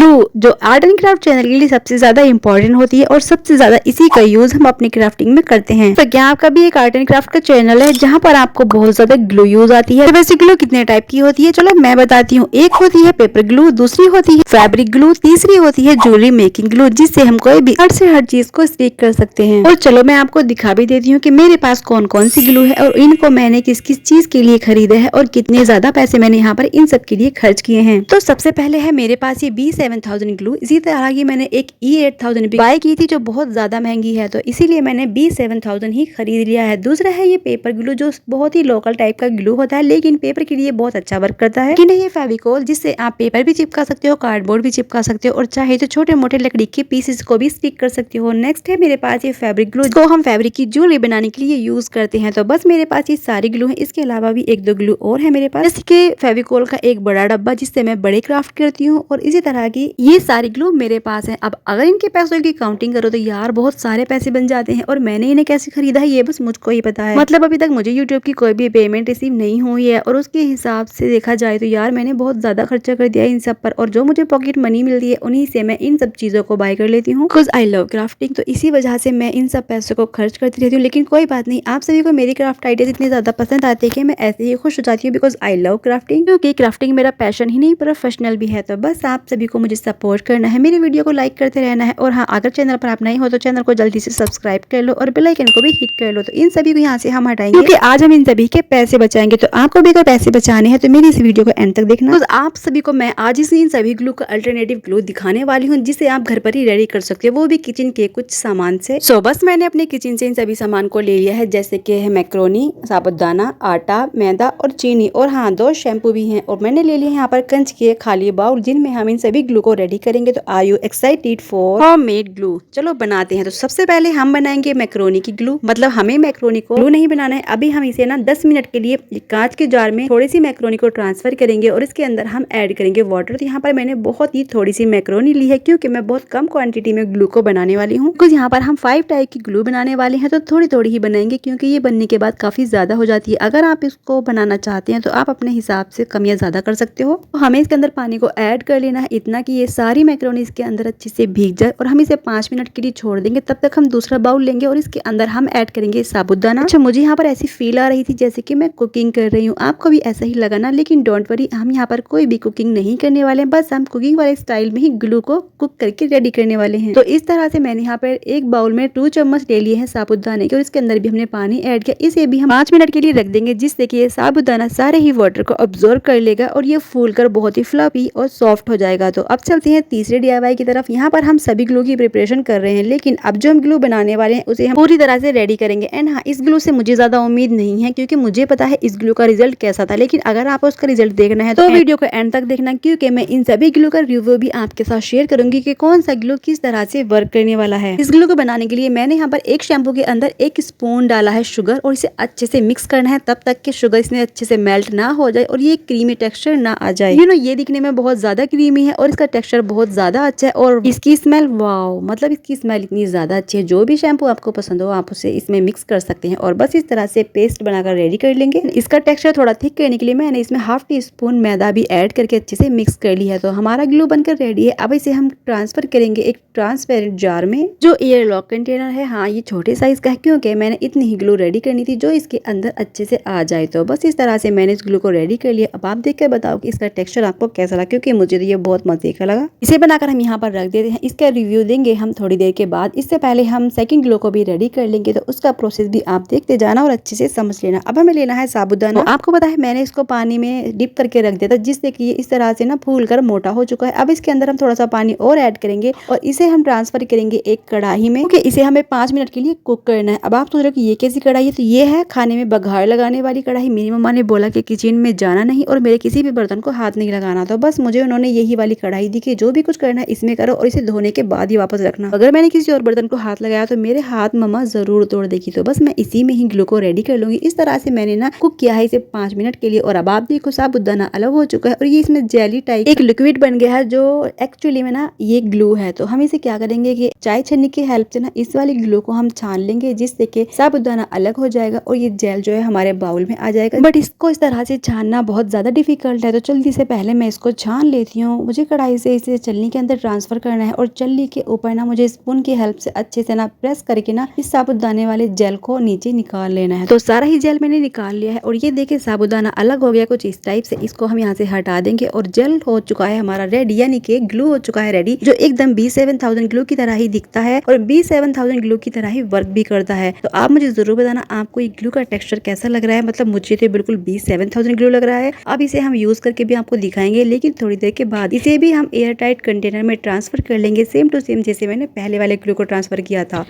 Glue जो art and craft channel के लिए सबसे ज्यादा इंपॉर्टेंट होती है और सबसे ज्यादा इसी का यूज हम अपनी क्राफ्टिंग में करते हैं। तो क्या आपका भी एक आर्ट एंड क्राफ्ट का चैनल है जहाँ पर आपको बहुत ज्यादा ग्लू यूज आती है? तो वैसे ग्लू कितने टाइप की होती है चलो मैं बताती हूँ। एक होती है पेपर ग्लू, दूसरी होती है फैब्रिक ग्लू, तीसरी होती है ज्वेलरी मेकिंग ग्लू, जिससे हम कोई भी हर से हर चीज को स्टिक कर सकते हैं। और चलो मैं आपको दिखा भी देती हूँ कि मेरे पास कौन कौन सी ग्लू है और इनको मैंने किस किस चीज के लिए खरीदा है और कितने ज्यादा पैसे मैंने यहाँ पर इन सब के लिए खर्च किए हैं। तो सबसे पहले है मेरे पास ये B7000 ग्लू। इसी तरह की मैंने एक E8000 भी बाय की थी जो बहुत ज्यादा महंगी है, तो इसीलिए मैंने B7000 ही खरीद लिया है। दूसरा है ये पेपर ग्लू जो बहुत ही लोकल टाइप का ग्लू होता है लेकिन पेपर के लिए बहुत अच्छा वर्क करता है। कि नहीं ये फेविकोल जिससे आप पेपर भी चिपका सकते हो, कार्डबोर्ड भी चिपका सकते हो और चाहे तो छोटे मोटे लकड़ी के पीसेस को भी स्टिक कर सकते हो। नेक्स्ट है मेरे पास ये फैब्रिक ग्लू को हम फैब्रिक की ज्वेलरी बनाने के लिए यूज करते हैं। तो बस मेरे पास ये सारी ग्लू है, इसके अलावा भी एक दो ग्लू और है मेरे पास, जैसे कि फेविकोल का एक बड़ा डब्बा जिससे मैं बड़े क्राफ्ट करती हूँ और इसी तरह की ये सारी ग्लू मेरे पास है। अब अगर इनके पैसों की काउंटिंग करो तो यार बहुत सारे पैसे बन जाते हैं और मैंने इन्हें कैसे खरीदा है ये बस मुझको ही पता है। मतलब अभी तक मुझे यूट्यूब की कोई भी पेमेंट रिसीव नहीं हुई है और उसके हिसाब से देखा जाए तो यार मैंने बहुत ज्यादा खर्चा कर दिया इन सब पर, और जो मुझे पॉकेट मनी मिलती है उन्हीं से मैं इन सब चीजों को बाय कर लेती हूँ बिकॉज आई लव क्राफ्टिंग। तो इसी वजह से मैं इन सब पैसों को खर्च करती रहती हूँ। लेकिन कोई बात नहीं, आप सभी को मेरी क्राफ्ट आइडियाज इतने ज्यादा पसंद आते हैं कि मैं ऐसे ही खुश हो जाती हूँ बिकॉज आई लव क्राफ्टिंग, क्योंकि क्राफ्टिंग मेरा पैशन ही नहीं प्रोफेशनल भी है। तो बस आप सभी को मुझे सपोर्ट करना है, मेरी वीडियो को लाइक करते रहना है और हाँ अगर चैनल पर आप नहीं हो तो चैनल को जल्दी से सब्सक्राइब कर लो और बेल आइकन को भी हिट कर लो। तो इन सभी को यहाँ से हम हटाएंगे क्योंकि आज हम इन सभी के पैसे बचाएंगे। तो आपको भी अगर पैसे बचाने हैं तो मेरी इस वीडियो को एंड तक देखना। तो आप सभी को मैं आज इस इन सभी ग्लू का अल्टरनेटिव ग्लू दिखाने वाली हूँ जिसे आप घर पर ही रेडी कर सकते हो, वो भी किचन के कुछ सामान से। सो बस मैंने अपने किचन से इन सभी सामान को ले लिया है, जैसे कि है मैक्रोनी, साबुदाना, आटा, मैदा और चीनी और हाँ 2 शैम्पू भी हैं। और मैंने ले लिया यहाँ पर कंच के खाली बाउल जिनमें हम इन सभी ग्लू को रेडी करेंगे। तो are you excited for homemade glue? चलो बनाते हैं। तो सबसे पहले हम बनाएंगे मैक्रोनी की ग्लू, मतलब हमें मैक्रोनी को ग्लू नहीं बनाना है। अभी हम इसे ना 10 मिनट के लिए कांच के जार में थोड़ी सी मैक्रोनी को ट्रांसफर करेंगे और इसके अंदर हम ऐड करेंगे वाटर। तो यहाँ पर मैंने बहुत ही थोड़ी सी मैक्रोनी ली है क्योंकि मैं बहुत कम क्वांटिटी में ग्लू को बनाने वाली हूँ। बिकॉज यहाँ पर हम 5 टाइप की ग्लू बनाने वाले हैं तो थोड़ी थोड़ी ही बनाएंगे क्योंकि ये बनने के बाद काफी ज्यादा हो जाती है। अगर आप इसको बनाना चाहते हैं तो आप अपने हिसाब से कम या ज्यादा कर सकते हो। तो हमें इसके अंदर पानी को ऐड कर लेना है इतना कि ये सारी मैक्रोनी इसके अंदर अच्छे से भीग जाए और हम इसे 5 मिनट के लिए छोड़ देंगे। तब तक हम दूसरा बाउल लेंगे और इसके अंदर हम ऐड करेंगे साबुदाना। अच्छा मुझे यहाँ पर ऐसी फील आ रही थी जैसे कि मैं कुकिंग कर रही हूँ, आपको भी ऐसा ही लगा ना? लेकिन डोंट वरी, हम यहाँ पर कोई भी कुकिंग नहीं करने वाले हैं, बस हम कुकिंग वाले स्टाइल में ही ग्लू को कुक करके रेडी करने वाले हैं। तो इस तरह से मैंने यहाँ पर एक बाउल में 2 चम्मच ले लिए हैं साबुदाने के और इसके अंदर भी हमने पानी ऐड किया। इसे भी हम 5 मिनट के लिए रख देंगे जिससे कि ये साबुदाना सारे ही वाटर को अब्सॉर्ब कर लेगा और ये फूल कर बहुत ही फ्लफी और सॉफ्ट हो जाएगा। तो अब चलते हैं तीसरे DIY की तरफ। यहाँ पर हम सभी ग्लू की प्रिपरेशन कर रहे हैं लेकिन अब जो हम ग्लू बनाने वाले हैं उसे हम पूरी तरह से रेडी करेंगे। एंड हाँ इस ग्लू से मुझे ज्यादा उम्मीद नहीं है क्योंकि मुझे पता है इस ग्लू का रिजल्ट कैसा था, लेकिन अगर आप उसका रिजल्ट देखना है तो वीडियो को एंड तक देखना क्योंकि मैं इन सभी ग्लू का रिव्यू भी आपके साथ शेयर करूंगी कि कौन सा ग्लू किस तरह से वर्क करने वाला है। इस ग्लू को बनाने के लिए मैंने यहाँ पर एक शैम्पू के अंदर 1 स्पून डाला है शुगर और इसे अच्छे से मिक्स करना है तब तक कि शुगर इसमें अच्छे से मेल्ट ना हो जाए और ये क्रीमी टेक्सचर ना आ जाए। ये दिखने में बहुत ज्यादा क्रीमी है और इसका टेक्सचर बहुत ज्यादा अच्छा है और इसकी स्मेल वाओ, मतलब इसकी स्मेल इतनी ज्यादा अच्छी है। जो भी शैम्पू आपको पसंद हो आप उसे इसमें मिक्स कर सकते हैं और बस इस तरह से पेस्ट बनाकर रेडी कर लेंगे। इसका टेक्सचर थोड़ा थिक करने के लिए मैंने इसमें ½ टीस्पून मैदा भी ऐड करके अच्छे से मिक्स कर लिया है। तो हमारा ग्लू बनकर रेडी है। अब इसे हम ट्रांसफर करेंगे एक ट्रांसपेरेंट जार में जो एयर लॉक कंटेनर है। हाँ ये छोटे साइज का है क्योंकि मैंने इतनी ही ग्लू रेडी करनी थी जो इसके अंदर अच्छे से आ जाए। तो बस इस तरह से मैंने इस ग्लू को रेडी कर लिया। अब आप देख कर बताओ कि इसका टेक्सचर आपको कैसा लगा, क्योंकि मुझे तो ये बहुत मजे का लगा। इसे बनाकर हम यहाँ पर रख देते हैं, इसका रिव्यू देंगे हम थोड़ी देर के बाद। इससे पहले हम सेकंड ग्लू को भी रेडी कर लेंगे तो उसका प्रोसेस भी आप देखते जाना और अच्छे से समझ लेना। अब हमें लेना है साबुदाना। तो आपको पता है मैंने इसको पानी में डिप करके रख दिया था जिससे कि इस तरह से ना फूल कर मोटा हो चुका है। अब इसके अंदर हम थोड़ा सा पानी और ऐड करेंगे और इसे हम ट्रांसफर करेंगे एक कढ़ाई में। ओके, इसे हमें 5 मिनट के लिए कुक करना है। अब आप सोच रहे हो कि ये कैसी कढ़ाई है? तो ये है खाने में बघार लगाने वाली कढ़ाई। मेरी मम्मा ने बोला कि किचन में जाना नहीं और मेरे किसी भी बर्तन को हाथ नहीं लगाना, तो बस मुझे उन्होंने यही वाली कढ़ाई दी कि जो भी कुछ करना है इसमें करो और इसे धोने के बाद ही वापस रखना। अगर मैंने किसी और बर्तन को हाथ लगाया तो मेरे हाथ मम्मा जरूर तोड़ देगी। तो बस मैं इसी में ही ग्लू को रेडी कर लूंगी। इस तरह से मैंने ना कुक किया है इसे 5 मिनट के लिए और अब आप देखो साबुदाना अलग हो चुका है और ये इसमें जेली टाइप एक लिक्विड बन गया है जो एक्चुअली में ना ये ग्लू है। तो हम इसे क्या करेंगे कि चाय छन्नी की हेल्प से ना इस वाली ग्लू को हम छान लेंगे जिससे कि साबुदाना अलग हो जाएगा और ये जेल जो है हमारे बाउल में आ जाएगा। बट इसको इस तरह से छानना बहुत ज्यादा डिफिकल्ट है तो जल्दी से पहले मैं इसको छान लेती हूँ। मुझे कढ़ाई इसे छलनी के अंदर ट्रांसफर करना है और छलनी के ऊपर ना मुझे स्पून की हेल्प से अच्छे से ना प्रेस करके ना इस साबुदाने वाले जेल को नीचे निकाल लेना है। तो सारा ही जेल मैंने निकाल लिया है और ये देखिए साबुदाना अलग हो गया कुछ इस टाइप से। इसको हम यहाँ से हटा देंगे और जेल हो चुका है हमारा रेडी, यानी कि ग्लू हो चुका है रेडी, जो एकदम B7000 ग्लू की तरह ही दिखता है और B7000 ग्लू की तरह ही वर्क भी करता है। तो आप मुझे जरूर बताना आपको ये ग्लू का टेक्सचर कैसा लग रहा है। मतलब मुझे तो बिल्कुल B7000 ग्लू लग रहा है। अब इसे हम यूज करके भी आपको दिखाएंगे, लेकिन थोड़ी देर के बाद इसे भी हम एयर टाइट कंटेनर में ट्रांसफर कर लेंगे, सेम टू सेम जैसे मैंने पहले वाले ग्लू को ट्रांसफर किया था।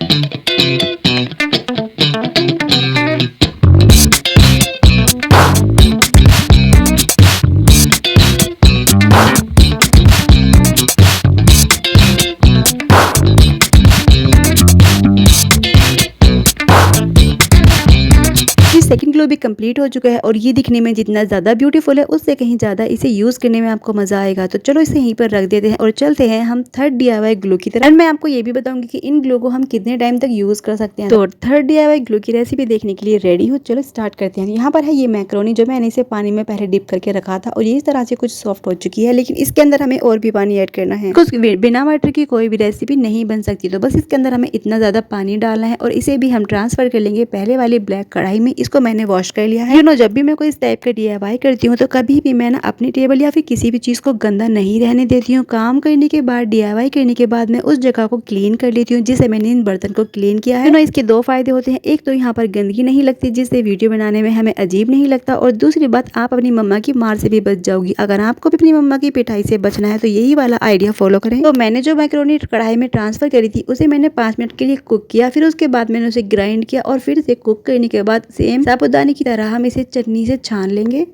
सेकंड ग्लो भी कंप्लीट हो चुका है और ये दिखने में जितना ज्यादा ब्यूटीफुल है उससे कहीं ज्यादा इसे यूज करने में आपको मजा आएगा। तो चलो इसे यहीं पर रख देते हैं और चलते हैं हम थर्ड DIY ग्लू की तरफ। मैं आपको ये भी बताऊंगी कि इन ग्लू को हम कितने टाइम तक यूज कर सकते हैं। तो थर्ड DIY ग्लू की रेसिपी देखने के लिए रेडी हूँ, चलो स्टार्ट करते हैं। यहाँ पर है ये मैक्रोनी जो मैंने इसे पानी में पहले डिप करके रखा था और ये इस तरह से कुछ सॉफ्ट हो चुकी है, लेकिन इसके अंदर हमें और भी पानी ऐड करना है। कुछ बिना वाटर की कोई भी रेसिपी नहीं बन सकती, तो बस इसके अंदर हमें इतना ज्यादा पानी डालना है और इसे भी हम ट्रांसफर कर लेंगे पहले वाली ब्लैक कढ़ाई में। इसको मैंने वॉश कर लिया है। जब भी मैं कोई इस टाइप का DIY करती हूँ तो कभी भी मैं ना अपनी टेबल या फिर किसी भी चीज को गंदा नहीं रहने देती हूँ। काम करने के बाद DIY करने के बाद मैं उस जगह को क्लीन कर लेती हूँ जिसे मैंने इन बर्तन को क्लीन किया है। इसके दो फायदे होते हैं, एक तो यहाँ पर गंदगी नहीं लगती जिससे वीडियो बनाने में हमें अजीब नहीं लगता, और दूसरी बात आप अपनी मम्मा की मार से भी बच जाओगी। अगर आपको भी अपनी मम्मा की पिटाई से बचना है तो यही वाला आइडिया फॉलो करें। तो मैंने जो मैक्रोनी कढ़ाई में ट्रांसफर करी थी उसे मैंने 5 मिनट के लिए कुक किया, फिर उसके बाद मैंने उसे ग्राइंड किया और फिर से कुक करने के बाद सेम साबुदाने की तरह हम इसे चटनी से छान लेंगे।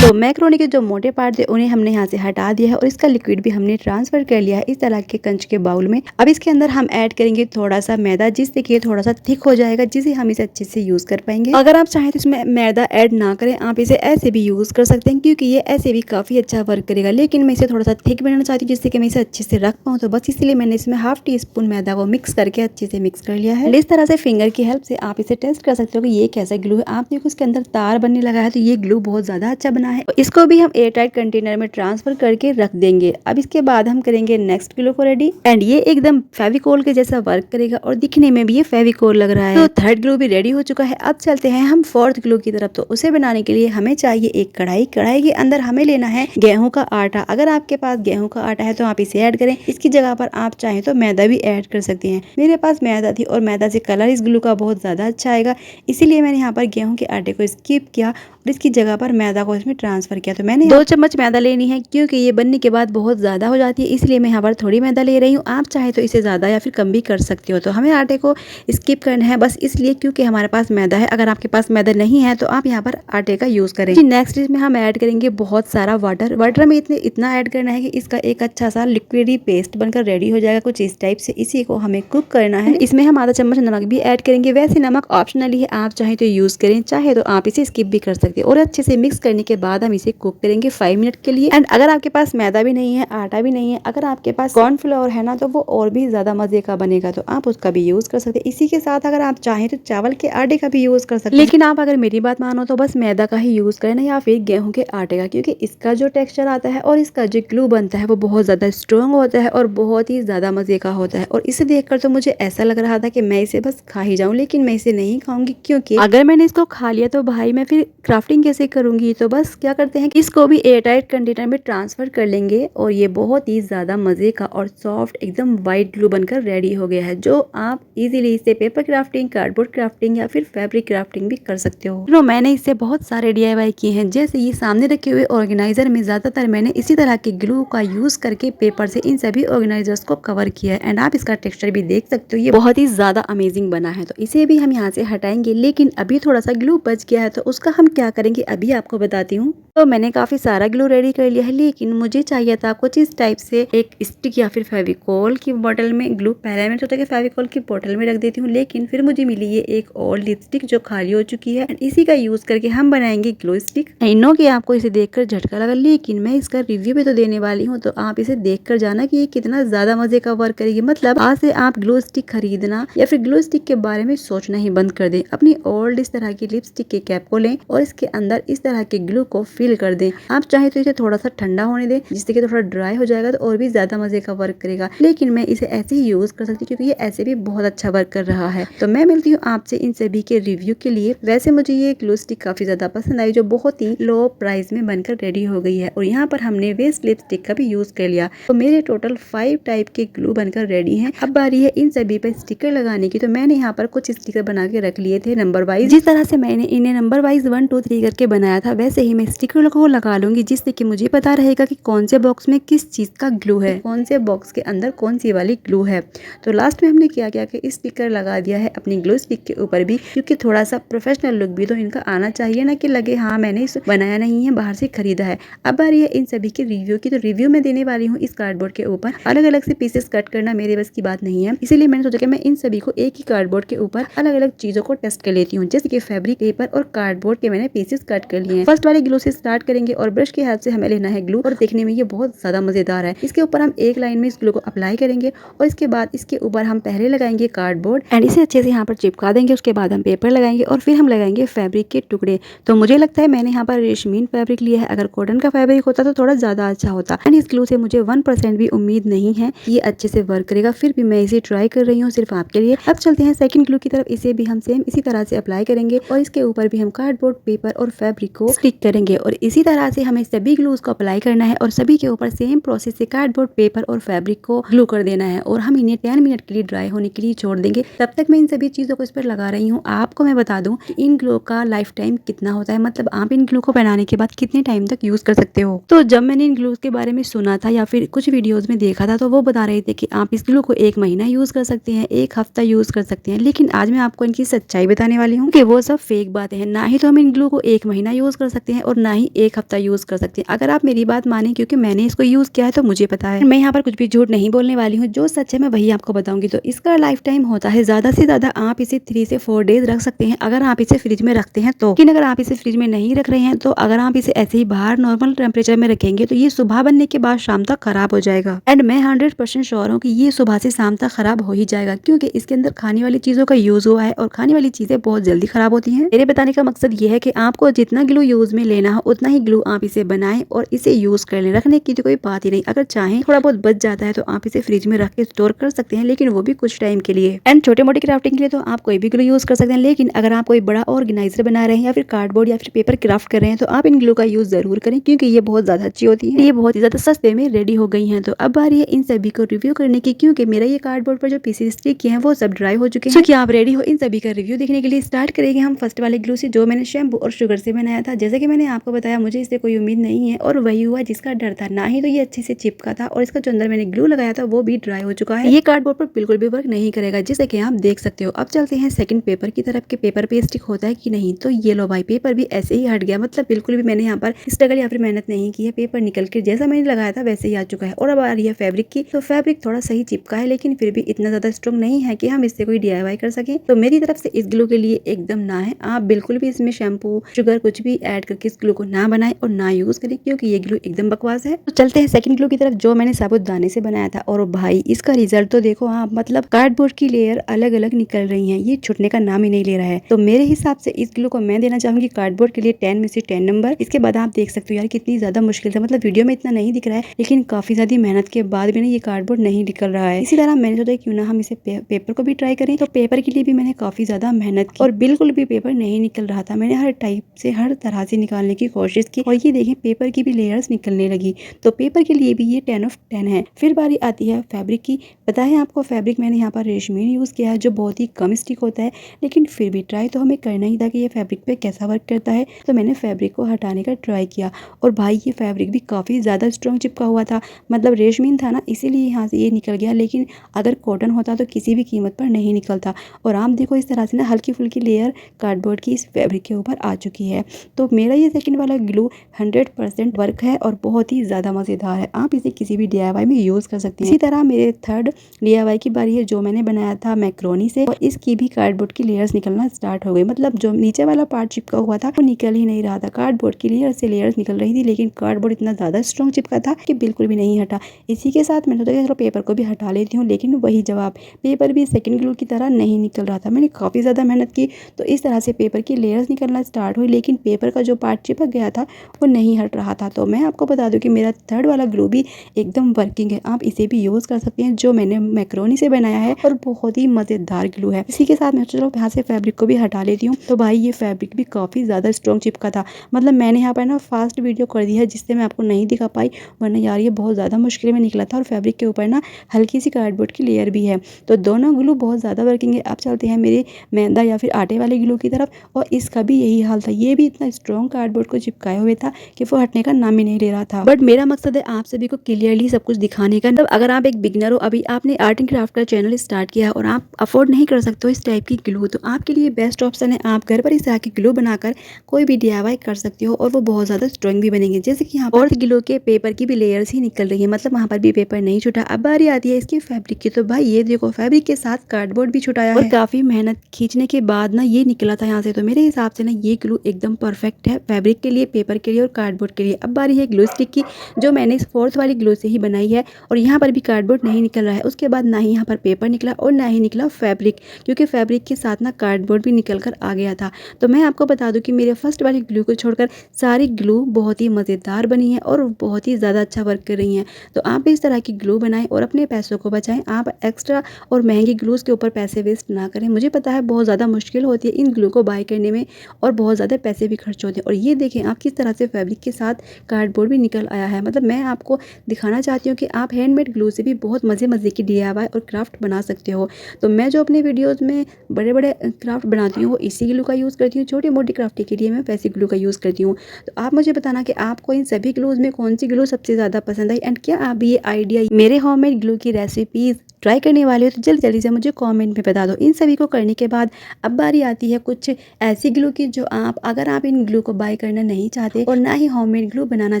तो मैक्रोनी के जो मोटे पार्ट थे उन्हें हमने यहाँ से हटा दिया है और इसका लिक्विड भी हमने ट्रांसफर कर लिया है इस तरह के कंच के बाउल में। अब इसके अंदर हम ऐड करेंगे थोड़ा सा मैदा, जिससे कि थोड़ा सा थिक हो जाएगा, जिसे हम इसे अच्छे से यूज कर पाएंगे। अगर आप चाहें तो इसमें मैदा ऐड ना करें, आप इसे ऐसे भी यूज कर सकते हैं क्योंकि ये ऐसे भी काफी अच्छा वर्क करेगा, लेकिन मैं इसे थोड़ा सा थिक बनाना चाहती हूँ जिससे कि मैं इसे अच्छे से रख पाऊँ। तो बस इसलिए मैंने इसमें ½ टीस्पून मैदा को मिक्स करके अच्छे से मिक्स कर लिया है। इस तरह से फिंगर की हेल्प से आप इसे टेस्ट कर सकते हो कि ये कैसा ग्लू है। आप देखो इसके अंदर तार बनने लगा है, तो ये ग्लू बहुत ज्यादा अच्छा बना है। इसको भी हम एयर टाइट कंटेनर में ट्रांसफर करके रख देंगे। अब इसके बाद हम करेंगे नेक्स्ट ग्लू को रेडी, एंड ये एकदम फेविकोल के जैसा वर्क करेगा और दिखने में भी ये फेविकोल लग रहा है। तो थर्ड ग्लू भी रेडी हो चुका है। अब चलते हैं हम फोर्थ ग्लू की तरफ। तो उसे बनाने के लिए हमें चाहिए एक कढ़ाई। कढ़ाई के अंदर हमें लेना है गेहूं का आटा। अगर आपके पास गेहूं का आटा है तो आप इसे ऐड करें, इसकी जगह पर आप चाहें तो मैदा भी ऐड कर सकते हैं। मेरे पास मैदा थी और मैदा से कलर इस ग्लू का बहुत ज्यादा अच्छा आएगा, इसीलिए मैंने यहाँ पर गेहूं के आटे को स्किप किया और इसकी जगह पर मैदा को इसमें ट्रांसफर किया। तो मैंने 2 चम्मच मैदा लेनी है क्योंकि ये बनने के बाद बहुत ज्यादा हो जाती है, इसलिए मैं यहाँ पर थोड़ी मैदा ले रही हूँ। आप चाहे तो इसे ज्यादा या फिर कम भी कर सकते हो। तो हमें आटे को स्किप करना है बस इसलिए क्योंकि हमारे पास मैदा है। अगर आपके पास मैदा नहीं है तो आप यहाँ पर आटे का यूज करें। नेक्स्ट इसमें हम ऐड करेंगे बहुत सारा वाटर। वाटर में इतना ऐड करना है कि इसका एक अच्छा सा लिक्विडी पेस्ट बनकर रेडी हो जाएगा कुछ इस टाइप से। इसी को हमें कुक करना है। इसमें हम आधा चम्मच नमक भी ऐड करेंगे। वैसे नमक ऑप्शनली है, आप चाहे तो यूज करें, चाहे तो आप इसे स्किप भी कर सकते हैं। और अच्छे से मिक्स करने के बाद हम इसे कुक करेंगे 5 मिनट के लिए। एंड अगर आपके पास मैदा भी नहीं है, आटा भी नहीं है, अगर आपके पास कॉर्नफ्लोर है ना, तो वो और भी ज्यादा मजे का बनेगा, तो आप उसका भी यूज कर सकते हैं। इसी के साथ अगर आप चाहें तो चावल के आटे का भी यूज कर सकते हैं, लेकिन आप अगर मेरी बात मानो तो बस मैदा का ही यूज करें या फिर गेहूं के आटे का, क्योंकि इसका जो टेक्सचर आता है और इसका जो ग्लू बनता है वो बहुत ज्यादा स्ट्रॉन्ग होता है और बहुत ही ज्यादा मजे का होता है। और इसे देखकर तो मुझे ऐसा लग रहा था कि मैं इसे बस खा ही जाऊं, लेकिन मैं इसे नहीं खाऊंगी क्योंकि अगर मैंने इसको खा लिया तो भाई मैं फिर क्राफ्टिंग कैसे करूंगी। तो बस क्या करते हैं कि इसको भी एयर टाइट कंटेनर में ट्रांसफर कर लेंगे और ये बहुत ही ज्यादा मजे का और सॉफ्ट एकदम वाइट ग्लू बनकर रेडी हो गया है, जो आप इजीली इससे पेपर क्राफ्टिंग, कार्डबोर्ड क्राफ्टिंग या फिर फैब्रिक क्राफ्टिंग भी कर सकते हो। तो मैंने इससे बहुत सारे DIY किए हैं, जैसे ये सामने रखे हुए ऑर्गेनाइजर में ज्यादातर मैंने इसी तरह के ग्लू का यूज करके पेपर से इन सभी ऑर्गेनाइजर्स को कवर किया है। एंड आप इसका टेक्सचर भी देख सकते हो, ये बहुत ही ज्यादा अमेजिंग बना है। तो इसे भी हम यहाँ से हटाएंगे, लेकिन अभी थोड़ा सा ग्लू बच गया है तो उसका हम क्या करेंगे अभी आपको बताती हूँ। तो मैंने काफी सारा ग्लू रेडी कर लिया है, लेकिन मुझे चाहिए था कुछ इस टाइप से एक स्टिक या फिर फेविकोल की बोतल में ग्लू। पहले मैं सोचा कि फेविकोल की बोतल में रख देती हूँ, लेकिन फिर मुझे मिली ये एक और लिपस्टिक जो खाली हो चुकी है। इसी का यूज करके हम बनाएंगे ग्लो स्टिक। आई नो कि आपको इसे देखकर झटका लगा, लेकिन मैं इसका रिव्यू भी तो देने वाली हूँ, तो आप इसे देखकर जाना कि ये कितना ज्यादा मजे का वर्क करेगी। मतलब आज से आप ग्लो स्टिक खरीदना या फिर ग्लो स्टिक के बारे में सोचना ही बंद कर दें। अपनी ओल्ड इस तरह की लिपस्टिक के कैप को लें और इसके अंदर इस तरह के ग्लू को फिल कर दें। आप चाहे तो इसे थोड़ा सा ठंडा होने दें, जिससे कि थोड़ा ड्राई हो जाएगा तो और भी ज्यादा मजे का वर्क करेगा। लेकिन मैं इसे ऐसे ही यूज कर सकती हूँ क्योंकि ये ऐसे भी बहुत अच्छा वर्क कर रहा है। तो मैं मिलती हूँ आपसे इन सभी के रिव्यू के लिए। वैसे मुझे ये ग्लू स्टिक काफी ज्यादा पसंद आई, जो बहुत ही लो प्राइस में बनकर रेडी हो गई है। और यहाँ पर हमने वेस्ट लिपस्टिक का भी यूज कर लिया। तो मेरे टोटल 5 टाइप के ग्लू बनकर रेडी हैं। अब बारी है इन सभी पर स्टिकर लगाने की। तो मैंने यहाँ पर कुछ स्टिकर बना के रख लिए थे नंबर वाइज। जिस तरह से मैंने इन्हें नंबर वाइज 1 2 3 करके बनाया था, वैसे ही मैं स्टिकर को लगा लूंगी, जिससे कि मुझे पता रहेगा कि कौन से बॉक्स में किस चीज का ग्लू है, कौन से बॉक्स के अंदर कौन सी वाली ग्लू है। तो लास्ट में हमने क्या किया कि स्टिकर लगा दिया है अपनी ग्लू स्टिक के ऊपर भी, क्योंकि थोड़ा सा प्रोफेशनल लुक भी तो इनका आना चाहिए ना, कि लगे हाँ मैंने इसे बनाया नहीं है, बाहर से खरीदा है। अब बारी है इन सभी के रिव्यू की। तो रिव्यू में देने वाली हूँ इस कार्डबोर्ड के ऊपर। अलग अलग से पीसेस कट करना मेरे बस की बात नहीं है, इसीलिए मैंने सोचा कि मैं इन सभी को एक ही कार्डबोर्ड के ऊपर अलग अलग चीजों को टेस्ट कर लेती हूँ। जैसे कि फैब्रिक, पेपर और कार्डबोर्ड के मैंने पीसेस कट कर लिए हैं। फर्स्ट वाले ग्लू से स्टार्ट करेंगे और ब्रश की हेल्प से हमें लेना है ग्लू। और देखने में ये बहुत ज्यादा मजेदार है। इसके ऊपर हम एक लाइन में इस ग्लू को अप्लाई करेंगे और इसके बाद इसके ऊपर हम पहले लगाएंगे कार्डबोर्ड एंड इसे अच्छे से यहाँ पर चिपका देंगे। उसके बाद हम पेपर लगाएंगे और फिर हम लगाएंगे फैब्रिक के टुकड़े। तो मुझे लगता है मैंने यहाँ पर रेशमीन फैब्रिक लिया है। अगर कॉटन का फैब्रिक होता तो थोड़ा ज्यादा अच्छा होता। एंड इस ग्लू से मुझे 1% भी उम्मीद नहीं है कि ये अच्छे से वर्क करेगा, फिर भी मैं इसे ट्राई कर रही हूँ सिर्फ आपके लिए। अब चलते हैं सेकंड ग्लू की तरफ। इसे भी हम सेम इसी तरह से अप्लाई करेंगे और इसके ऊपर भी हम कार्डबोर्ड, पेपर और फैब्रिक को स्टिक करेंगे। और इसी तरह से हमें सभी ग्लूज को अप्लाई करना है और सभी के ऊपर सेम प्रोसेस से कार्डबोर्ड, पेपर और फैब्रिक को ग्लू कर देना है। और हम इन्हें 10 मिनट के लिए ड्राई होने के लिए छोड़ देंगे। तब तक मैं इन सभी चीजों को इस पर लगा रही हूँ। आपको मैं बता दूं कि इन ग्लू का लाइफ टाइम कितना होता है, मतलब आप इन ग्लू को बनाने के बाद कितने टाइम तक यूज कर सकते हो। तो जब मैंने इन ग्लूज के बारे में सुना था या फिर कुछ वीडियोस में देखा था, तो वो बता रहे थे कि आप इस ग्लू को 1 महीना यूज कर सकते हैं, 1 हफ्ता यूज कर सकते हैं। लेकिन आज मैं आपको इनकी सच्चाई बताने वाली हूँ कि वो सब फेक बातें हैं। ना ही तो हम इन ग्लू को 1 महीना यूज कर सकते हैं और ना ही 1 हफ्ता यूज कर सकते हैं। अगर आप मेरी बात माने, क्योंकि मैंने इसको यूज किया है तो मुझे पता है। मैं यहाँ पर कुछ भी झूठ नहीं बोलने वाली हूँ, जो सच है मैं वही आपको बताऊंगी। तो इसका लाइफ टाइम होता है ज्यादा से ज्यादा आप इसे 3 से 4 डेज रख सकते हैं, अगर आप इसे फ्रिज में रखते हैं तो। लेकिन अगर आप इसे फ्रिज में नहीं रख रहे हैं, तो अगर आप इसे ऐसे ही बाहर नॉर्मल टेम्परेचर में रखेंगे तो ये सुबह बनने के बाद शाम तक खराब हो जाएगा। एंड मैं 100% श्योर हूँ कि ये सुबह से शाम तक खराब हो ही जाएगा, क्योंकि इसके अंदर खाने वाली चीजों का यूज हुआ है और खाने वाली चीजें बहुत जल्दी खराब होती हैं। मेरे बताने का मकसद ये है कि आपको जितना ग्लू यूज में लेना हो उतना ही ग्लू आप इसे बनाएं और इसे यूज कर लें। रखने की तो कोई बात ही नहीं। अगर चाहें थोड़ा बहुत बच जाता है तो आप इसे फ्रिज में रख के स्टोर कर सकते हैं, लेकिन वो भी कुछ टाइम के लिए। एंड छोटे मोटे क्राफ्टिंग के लिए तो आप कोई भी ग्लू यूज कर सकते हैं, लेकिन अगर आप कोई बड़ा ऑर्गेनाइजर बना रहे हैं या फिर कार्डबोर्ड या फिर पेपर क्राफ्ट कर रहे हैं तो आप इन ग्लू का यूज जरूर करें, क्योंकि ये बहुत ज्यादा अच्छी होती है। ये बहुत ही ज्यादा सस्ते में रेडी हो गई हैं। तो अब बारी है इन सभी को रिव्यू करने की, क्योंकि मेरा ये कार्डबोर्ड पर जो पीसेस स्टिक किए हैं वो सब ड्राई हो चुके हैं। क्या आप रेडी हो इन सभी का रिव्यू देखने के लिए? स्टार्ट करेंगे हम फर्स्ट वाले ग्लू से, जो मैंने शैम्पू और शुगर से बनाया था। जैसे कि मैंने आपको बताया, मुझे इससे कोई उम्मीद नहीं है और वही हुआ जिसका डर था। ना ही तो ये अच्छे से चिपका था और इसका जो अंदर मैंने ग्लू लगाया था वो भी ड्राई हो चुका है। ये कार्डबोर्ड पर बिल्कुल भी वर्क नहीं करेगा, जैसे कि आप देख सकते हो। अब चलते हैं सेकंड पेपर की तरफ, के पेपर पे स्टिक होता है कि नहीं। तो ये लो भाई, पेपर भी ऐसे ही हट गया। मतलब बिल्कुल भी मैंने यहाँ पर स्ट्रगल या फिर मेहनत नहीं की है। पेपर निकल के जैसा मैंने लगाया था वैसे ही आ चुका है। और अब आ रही है फैब्रिक की। तो फैब्रिक थोड़ा सही चिपका है, लेकिन फिर भी इतना ज्यादा स्ट्रॉन्ग नहीं है कि हम इससे कोई DIY कर सके। तो मेरी तरफ से इस ग्लू के लिए एकदम ना है। आप बिल्कुल भी इसमें शैम्पू, शुगर कुछ भी ऐड करके इस ग्लू को ना बनाएं और ना यूज करें, क्योंकि ये ग्लू एकदम बकवास है। तो चलते हैं सेकंड ग्लू की तरफ, जो मैंने साबुदाने से बनाया था। और भाई इसका रिजल्ट तो देखो आप, मतलब कार्डबोर्ड की लेयर अलग अलग निकल रही है। ये छूटने का नाम ही नहीं ले रहा है। तो मेरे हिसाब से इस ग्लू को मैं देना चाहूंगी कार्डबोर्ड के लिए 10 में से 10 नंबर। इसके बाद आप देख सकते हो यार कितनी ज्यादा मुश्किल था। मतलब वीडियो में इतना नहीं दिख रहा है, लेकिन काफी ज्यादा मेहनत के बाद भी ना ये कार्डबोर्ड नहीं निकल रहा है। इसी तरह मैंने सोचा क्यों ना हम इसे पेपर को भी ट्राई करें। तो पेपर के लिए भी मैंने काफी ज्यादा मेहनत की और बिल्कुल भी पेपर नहीं निकल रहा था। मैंने हर टाइप से, हर तरह से निकालने की कोशिश की और ये देखें पेपर की भी लेयर्स निकलने लगी। तो पेपर के लिए भी ये 10 of 10 है। फिर बारी आती है फैब्रिक की। पता है आपको, फैब्रिक मैंने यहाँ पर रेशमीन यूज किया है, जो बहुत ही कम स्टिक होता है, लेकिन फिर भी ट्राई तो हमें करना ही था कि ये फैब्रिक पे कैसा वर्क करता है। तो मैंने फैब्रिक को हटाने का ट्राई किया और भाई ये फैब्रिक भी काफ़ी ज़्यादा स्ट्रॉन्ग चिपका हुआ था। मतलब रेशमीन था ना, इसीलिए यहाँ से ये निकल गया, लेकिन अगर कॉटन होता तो किसी भी कीमत पर नहीं निकलता। और आप देखो इस तरह से ना हल्की फुल्की लेयर कार्डबोर्ड की इस फैब्रिक के ऊपर आ चुकी है। तो मेरा ये सेकंड वाला ग्लू 100% वर्क है और बहुत ही ज़्यादा मज़ेदार है। आप इसे किसी भी DIY में यूज़ कर सकते हैं। इसी तरह मेरे थर्ड DIY की बारी है, जो मैंने बनाया था मैक्रोनी से, और इसकी भी कार्डबोर्ड की लेयर्स निकलना स्टार्ट हो गई। मतलब जो नीचे वाला पार्ट चिपका हुआ था वो निकल ही नहीं रहा था। कार्डबोर्ड की लेयर से लेयर्स निकल रही थी, लेकिन कार्डबोर्ड इतना ज़्यादा स्ट्रॉन्ग चिपका था कि बिल्कुल भी नहीं हटा। इसी के साथ मैंने सोचा चलो पेपर को भी हटा लेती हूँ, लेकिन वही जवाब, पेपर भी सेकंड ग्लू की तरह नहीं निकल रहा था। मैंने काफ़ी ज़्यादा मेहनत की, तो इस तरह से पेपर की लेयर्स निकलना स्टार्ट हुई, लेकिन पेपर का जो पार्ट चिपक गया था वो नहीं हट रहा था। तो मैं आपको बता दूं कि मेरा थर्ड वाला ग्लू भी एकदम वर्किंग है, आप इसे भी यूज़ कर सकते हैं, जो मैंने मैक्रोनी से बनाया है और बहुत ही मज़ेदार ग्लू है। इसी के साथ मैं चलो यहाँ से फैब्रिक को भी हटा लेती हूँ। तो भाई ये फैब्रिक भी काफ़ी ज़्यादा स्ट्रॉन्ग चिपका था, मतलब मैंने यहाँ पर ना फास्ट वीडियो कर दी है जिससे मैं आपको नहीं दिखा पाई, वरना यार ये बहुत ज़्यादा मुश्किल में निकला था। और फैब्रिक के ऊपर ना हल्की सी कार्डबोर्ड की लेयर भी है, तो दोनों ग्लू बहुत ज़्यादा वर्किंग है। अब चलते हैं मेरे मैदा या फिर आटे वाले ग्लू की तरफ, और इसका भी यही हाल था, ये भी इतना स्ट्रॉन्ग कार्डबोर्ड को चिपकाए हुए था कि वो हटने का नाम ही नहीं ले रहा था। बट मेरा मकसद है आप सभी को क्लियरली सब कुछ दिखाने का। तब अगर आप एक बिगनर हो, अभी आपने आर्ट एंड क्राफ्ट का चैनल स्टार्ट किया है और आप अफोर्ड नहीं कर सकते हो इस टाइप की ग्लू, तो आपके लिए बेस्ट ऑप्शन है आप घर पर इस तरह की ग्लू बनाकर कोई भी DIY कर सकते हो और वो बहुत ज़्यादा स्ट्रॉन्ग भी बनेंगे। जैसे कि यहाँ पर ग्लू के पेपर की भी लेयर्स ही निकल रही है, मतलब वहाँ पर भी पेपर नहीं छूटा। अब बारी आती है इसके फैब्रिक की, तो भाई ये देखो फैब्रिक के साथ कार्डबोर्ड भी छुटाया है और काफ़ी मेहनत खींचने के बाद ना ये निकला था यहाँ से। तो मेरे हिसाब से ना ये ग्लू एकदम परफेक्ट है फैब्रिक के लिए, पेपर के लिए और कार्डबोर्ड के लिए। अब बारी है ग्लू स्टिक की, जो मैंने इस फोर्थ वाली ग्लू से ही बनाई है, और यहाँ पर भी कार्डबोर्ड नहीं निकल रहा है, उसके बाद ना ही यहाँ पर पेपर निकला और ना ही निकला फैब्रिक, क्योंकि फैब्रिक के साथ ना कार्डबोर्ड भी निकल कर आ गया था। तो मैं आपको बता दूं कि मेरे फर्स्ट वाली ग्लू को छोड़कर सारी ग्लू बहुत ही मज़ेदार बनी है और बहुत ही ज़्यादा अच्छा वर्क कर रही हैं। तो आप इस तरह की ग्लू बनाएं और अपने पैसों को बचाएं, आप एक्स्ट्रा और महंगी ग्लूज़ के ऊपर पैसे वेस्ट ना करें। मुझे पता है बहुत ज़्यादा मुश्किल होती है इन ग्लू को बाय करने में और बहुत ज़्यादा पैसे भी खर्च होते हैं। और ये देखें आप किस तरह से फैब्रिक के साथ कार्डबोर्ड भी निकल आया है। मतलब मैं आपको दिखाना चाहती हूँ कि आप हैंडमेड ग्लू से भी बहुत मज़े की DIY और क्राफ्ट बना सकते हो। तो मैं जो अपने वीडियोज़ में बड़े बड़े क्राफ्ट बनाती हूँ वो इसी ग्लू का यूज़ करती हूँ, छोटी मोटी क्राफ्टिंग के लिए मैं वैसी ग्लू का यूज़ करती हूँ। तो आप मुझे बताना कि आपको इन सभी ग्लूज़ में कौन सी ग्लू सबसे ज़्यादा पसंद आई, एंड क्या आप भी ये आइडिया मेरे होममेड ग्लू की रेसिपीज़ ट्राई करने वाले हो तो जल्दी से मुझे कमेंट में बता दो। इन सभी को करने के बाद अब बारी आती है कुछ ऐसी ग्लू की जो अगर आप इन ग्लू को बाय करना नहीं चाहते और ना ही होममेड ग्लू बनाना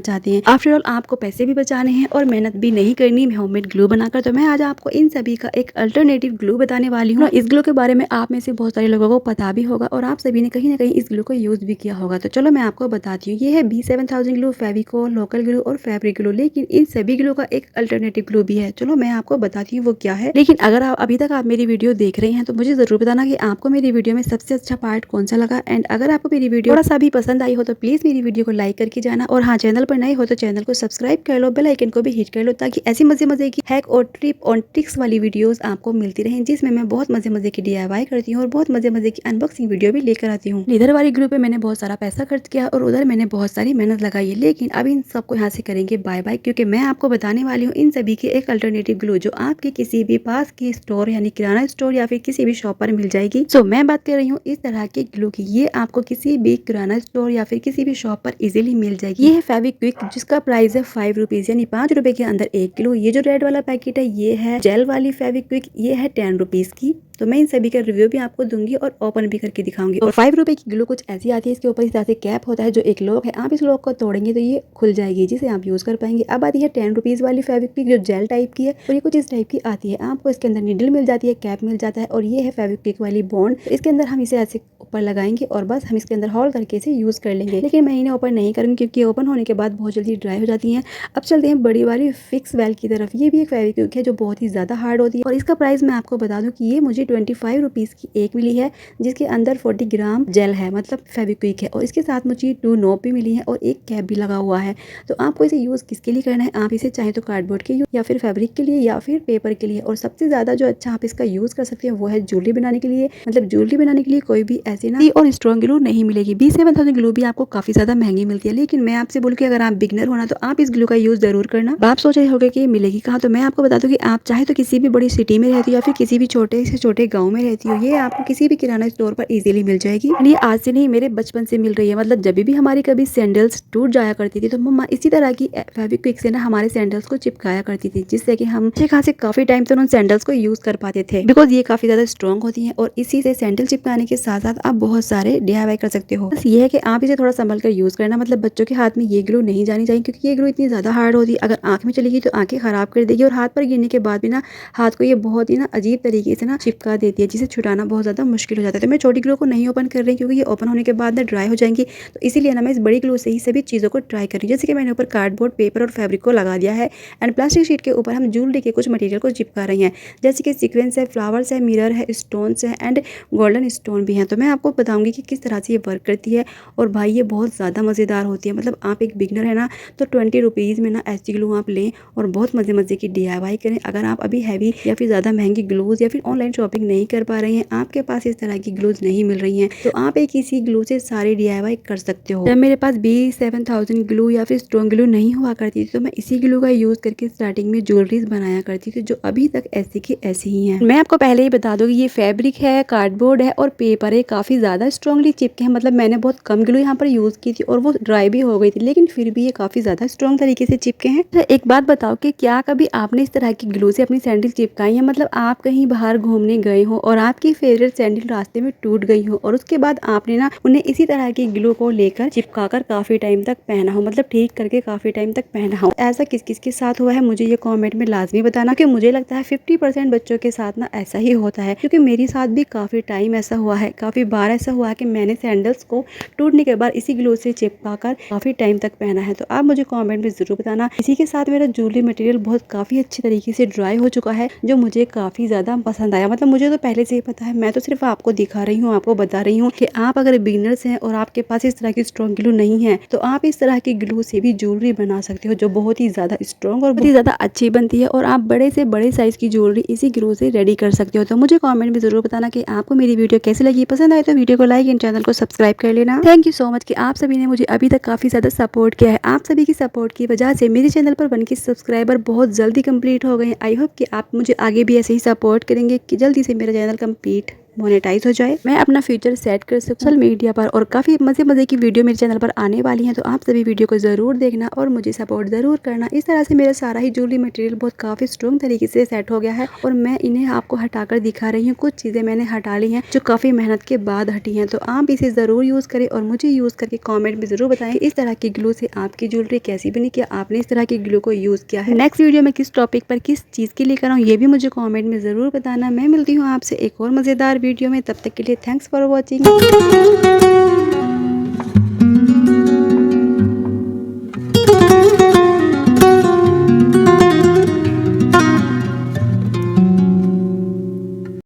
चाहते हैं, आफ्टर ऑल आपको पैसे भी बचाने हैं और मेहनत भी नहीं करनी होममेड ग्लू बनाकर, तो मैं आज आपको इन सभी का एक अल्टरनेटिव ग्लू बताने वाली हूँ। इस ग्लू के बारे में आप में से बहुत सारे लोगों को पता भी होगा और आप सभी ने कहीं ना कहीं इस ग्लू को यूज भी किया होगा। तो चलो मैं आपको बताती हूँ। ये है B7000 glue, Fevicol, local glue और फैब्रिक ग्लू, लेकिन इन सभी ग्लू का एक अल्टरनेटिव ग्लू भी है। चलो मैं आपको बताती हूँ वो क्या है। लेकिन अगर आप अभी तक मेरी वीडियो देख रहे हैं तो मुझे जरूर बताना कि आपको मेरी वीडियो में सबसे अच्छा पार्ट कौन सा लगा, एंड अगर आपको मेरी वीडियो थोड़ा सा भी पसंद आई हो तो प्लीज मेरी वीडियो को लाइक करके जाना, और हाँ चैनल पर नए हो तो चैनल को सब्सक्राइब कर लो, बेल आइकन को भी हिट कर लो, ताकि ऐसी मजे की हैक और ट्रिप और ट्रिक्स वाली वीडियोस आपको मिलती रहें, जिसमें मैं बहुत मजे की DIY करती हूँ और बहुत मजे की अनबॉक्सिंग वीडियो भी लेकर आती हूँ। इधर वाली ग्रुप पे मैंने बहुत सारा पैसा खर्च किया और उधर मैंने बहुत सारी मेहनत लगाई है, लेकिन अब इन सबको यहाँ से करेंगे बाय बाय, क्योंकि मैं आपको बताने वाली हूँ इन सभी की एक अल्टरनेटिव ग्लू जो आपके किसी भी पास के स्टोर यानी किराना स्टोर या फिर किसी भी शॉप पर मिल जाएगी। सो मैं बात कर रही हूँ इस तरह की ग्लू की, ये आपको किसी भी किराना स्टोर या फिर किसी भी शॉप पर इजीली मिल जाएगी। ये है फेविक्विक, जिसका प्राइस है 5 रुपीज यानी 5 रुपए के अंदर 1 किलो। ये जो रेड वाला पैकेट है ये है जेल वाली फेविक्विक, ये है 10 रुपीज की। तो मैं इन सभी का रिव्यू भी आपको दूंगी और ओपन भी करके दिखाऊंगी। और 5 रुपए की ग्लू कुछ ऐसी आती है, इसके ऊपर इस तरह से कैप होता है जो एक लॉक है, आप इस लॉक को तोड़ेंगे तो ये खुल जाएगी, जिसे आप यूज कर पाएंगे। अब आती है 10 रुपीज वाली फेविक्विक जो जेल टाइप की है, और ये कुछ इस टाइप की आती है, आपको इसके अंदर नीडल मिल जाती है, कैप मिल जाता है, और ये है फेविक्विक वाली बॉन्ड। इसके अंदर हम इसे ऐसे ऊपर लगाएंगे और बस हम इसके अंदर होल करके इसे यूज कर लेंगे। लेकिन मैं इन्हें ओपन नहीं करूंगी क्योंकि ओपन होने के बाद बहुत जल्दी ड्राई हो जाती है। अब चलते हैं बड़ी वाली फिक्स वेल की तरफ। ये भी एक फेविक्विक है जो बहुत ही ज्यादा हार्ड होती है, और इसका प्राइस मैं आपको बता दूं कि ये मुझे 25 रुपीज की एक मिली है, जिसके अंदर 40 ग्राम जेल है, मतलब फेविक्विक है, और इसके साथ मुझे 2 नोब भी मिली है और एक कैप भी लगा हुआ है। तो आपको इसे यूज किसके लिए करना है, आप इसे चाहे तो कार्डबोर्ड के या फिर फैब्रिक के लिए या फिर पेपर के लिए, और सबसे ज्यादा जो अच्छा आप इसका यूज कर सकते हैं वो है ज्वेलरी बनाने के लिए। मतलब ज्वेलरी बनाने के लिए कोई भी ऐसी ना और स्ट्रॉन्ग ग्लू नहीं मिलेगी। B7000 ग्लू भी आपको काफी ज्यादा महंगी मिलती है, लेकिन मैं आपसे बोलूँ कि अगर आप बिगनर होना तो आप इस ग्लू का यूज जरूर करना। आप सोच रहे होंगे कि मिलेगी कहाँ, तो मैं आपको बता दूं कि आप चाहे तो किसी भी बड़ी सिटी में रहती हो या फिर किसी भी छोटे से छोटे गाँव में रहती हो, ये आपको किसी भी किराना स्टोर पर इजीली मिल जाएगी। ये आज से नहीं मेरे बचपन से मिल रही है। मतलब जब भी हमारी कभी सैंडल्स टूट जाया करती थी तो मम्मा इसी तरह की फेविक्विक से ना हमारे सैंडल्स को चिपकाया करती थी, जिससे कि हम अच्छे खासे काफी टाइम तक उन सैंडल्स को यूज कर पाते थे, बिकॉज ये काफी ज्यादा स्ट्रॉन्ग होती है। और इसी से सैंडल चिपकाने के साथ साथ आप बहुत सारे DIY कर सकते हो। बस ये है कि आप इसे थोड़ा संभल कर यूज करना, मतलब बच्चों के हाथ में ये ग्लू नहीं जानी चाहिए, क्योंकि ये ग्लू इतनी ज्यादा हार्ड होती है, अगर आंख में चलेगी तो आंखें खराब कर देगी, और हाथ पर गिरने के बाद भी ना हाथ को ये बहुत ही ना अजीब तरीके से ना चिपका चिपका देती है, जिसे छुटाना बहुत ज़्यादा मुश्किल हो जाता है। तो मैं छोटी ग्लू को नहीं ओपन कर रही क्योंकि ये ओपन होने के बाद ना ड्राई हो जाएंगी, तो इसीलिए ना मैं इस बड़ी ग्लू से ही सभी चीज़ों को ट्राई कर रही हूँ। जैसे कि मैंने ऊपर कार्डबोर्ड, पेपर और फैब्रिक को लगा दिया है एंड प्लास्टिक शीट के ऊपर हम ज्वेलरी के कुछ मटेरियल को चिपका रही हैं, जैसे कि सीक्वेंस है, फ्लावर्स है, मिरर है, स्टोन्स है एंड गोल्डन स्टोन भी हैं। तो मैं आपको बताऊंगी कि किस तरह से ये वर्क करती है और भाई ये बहुत ज़्यादा मज़ेदार होती है। मतलब आप एक बिगनर है ना तो 20 रुपीज़ में ना ऐसी ग्लू आप लें और बहुत मज़े की DIY करें। अगर आप अभी हैवी या फिर ज़्यादा महंगी ग्लूज़ या फिर ऑनलाइन शॉपिंग नहीं कर पा रहे हैं, आपके पास इस तरह की ग्लूज़ नहीं मिल रही हैं, तो आप एक इसी ग्लू से सारे DIY कर सकते हो। जब मेरे पास B7000 ग्लू या फिर स्ट्रॉन्ग ग्लू नहीं हुआ करती थी तो मैं इसी ग्लू का यूज़ करके स्टार्टिंग में ज्वेलरीज बनाया करती थी, जो अभी तक ऐसी की ऐसी ही हैं। मैं आपको पहले ही बता दूँ कि ये फैब्रिक है, कार्डबोर्ड है और पेपर है, काफ़ी ज़्यादा स्ट्रॉन्गली चिपके हैं। मतलब मैंने बहुत कम ग्लू यहाँ पर यूज़ की थी और वो ड्राई भी हो गई थी, लेकिन फिर भी ये काफ़ी ज़्यादा स्ट्रॉन्ग तरीके से चिपके हैं। तो एक बात बताओ कि क्या कभी आपने इस तरह की ग्लू से अपनी सैंडल चिपकाई है? मतलब आप कहीं बाहर घूमने गए हो और आपकी फेवरेट सैंडल रास्ते में टूट गई हो और उसके बाद आपने ना उन्हें इसी तरह की ग्लू को लेकर चिपका कर काफ़ी टाइम तक पहना हो, मतलब ठीक करके काफ़ी टाइम तक पहना हो। ऐसा किस किस के साथ हुआ है मुझे ये कॉमेंट में लाजमी बताना, कि मुझे लगता है 50% बच्चों के साथ ना ऐसा ही होता है, क्योंकि मेरे साथ भी काफ़ी टाइम ऐसा हुआ है, काफ़ी बार ऐसा हुआ है कि मैंने सैंडल्स को टूटने के बाद इसी ग्लू से चिपका कर काफ़ी टाइम तक पहना है। तो आप मुझे कमेंट में ज़रूर बताना। इसी के साथ मेरा ज्वेलरी मटेरियल बहुत काफ़ी अच्छी तरीके से ड्राई हो चुका है, जो मुझे काफ़ी ज़्यादा पसंद आया। मतलब मुझे तो पहले से ही पता है, मैं तो सिर्फ आपको दिखा रही हूँ, आपको बता रही हूँ कि आप अगर बिगिनर्स हैं और आपके पास इस तरह की स्ट्रॉन्ग ग्लू नहीं है तो आप इस तरह की ग्लू से भी ज्वेलरी बना सकते हो, जो बहुत ही ज़्यादा स्ट्रॉन्ग और बहुत ही ज़्यादा अच्छी बनती है और आप बड़े से बड़े साइज़ की ज्वेलरी इसी ग्लू से रेडी कर सकते हो। तो मुझे कमेंट में ज़रूर बताना कि आपको मेरी वीडियो कैसी लगी। पसंद आए तो वीडियो को लाइक एंड चैनल को सब्सक्राइब कर लेना। थैंक यू सो मच कि आप सभी ने मुझे अभी तक काफ़ी ज़्यादा सपोर्ट किया है। आप सभी की सपोर्ट की वजह से मेरे चैनल पर 1K सब्सक्राइबर बहुत जल्दी कंप्लीट हो गए हैं। आई होप कि आप मुझे आगे भी ऐसे ही सपोर्ट करेंगे कि जल्दी से मेरा चैनल कंप्लीट मोनेटाइज हो जाए, मैं अपना फ्यूचर सेट कर सकूं सोशल मीडिया पर। और काफ़ी मज़े की वीडियो मेरे चैनल पर आने वाली हैं, तो आप सभी वीडियो को ज़रूर देखना और मुझे सपोर्ट ज़रूर करना। इस तरह से मेरा सारा ही ज्वेलरी मटेरियल बहुत काफ़ी स्ट्रॉन्ग तरीके से सेट हो गया है और मैं इन्हें आपको हटाकर दिखा रही हूँ। कुछ चीज़ें मैंने हटा ली हैं जो काफ़ी मेहनत के बाद हटी हैं, तो आप इसे ज़रूर यूज़ करें और मुझे यूज़ करके कॉमेंट में ज़रूर बताएं इस तरह की ग्लू से आपकी ज्वेलरी कैसी बनी, क्या आपने इस तरह की ग्लू को यूज़ किया है। नेक्स्ट वीडियो में किस टॉपिक पर किस चीज़ की लेकर आऊँ ये भी मुझे कॉमेंट में ज़रूर बताना। मैं मिलती हूँ आपसे एक और मज़ेदार वीडियो में, तब तक के लिए थैंक्स फॉर वॉचिंग।